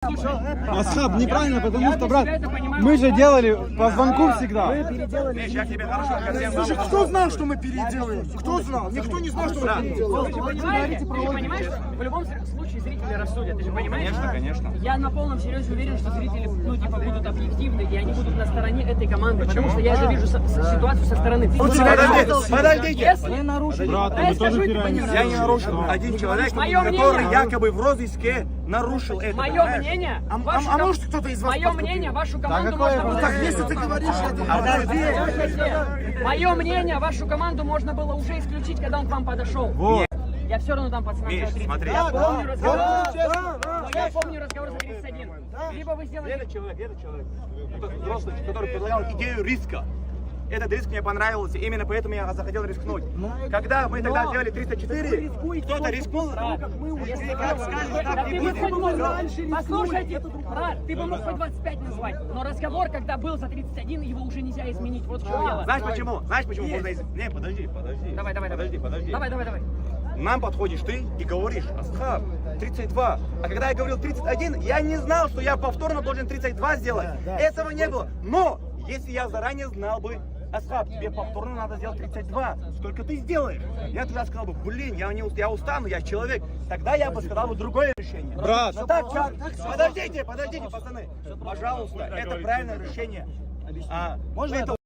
Асхаб, неправильно, потому что, брат, мы же делали по звонку всегда. Слушай, кто знал, что мы переделаем? Кто знал? Никто не знал, что мы переделаем. Ты же понимаешь, что в любом случае зрители рассудят, ты же понимаешь? Конечно, конечно. Я на полном серьезе уверен, что зрители, будут объективны, и они будут на стороне этой команды, потому что я это вижу ситуацию со стороны. Подождите. Если нарушили, Брат, да, мы я скажу, тоже ты теряем. понимаешь. Я не нарушил. Один человек, Мое который мнение. якобы в розыске нарушил это. Мое понимаешь? мнение, А может кто-то из вас мое мнение, вашу команду какое можно было... Так, если ты говоришь, Мое мнение, вашу команду можно было уже исключить, когда он к вам подошел. Вот. Я все равно дам пацанам Миш, за 30. смотри. Я помню разговор. Но я помню разговор за 31. Либо вы сделали... Этот человек, тот взрослый, который предлагал идею риска. Этот риск мне понравился, именно поэтому я захотел рискнуть. Когда мы тогда делали 304, кто-то рискнул. Если как скажешь, так и будет. Послушайте, брат, ты бы мог хоть 25 назвать, но разговор, когда был за 31, его уже нельзя изменить. Вот в чем дело. Знаешь почему? Знаешь почему можно изменить? Не, подожди. Давай. Подожди. Давай. Нам подходишь ты и говоришь, Асхаб, 32. А когда я говорил 31, я не знал, что я повторно должен 32 сделать. Этого не было. Но, если я заранее знал бы, Асхаб, тебе повторно надо сделать 32. Сколько ты сделаешь? Я тогда сказал бы, блин, я устану, я человек. Тогда я бы сказал бы другое решение. Брат. Но так, подождите, пацаны. Пожалуйста, это правильное решение. Можно это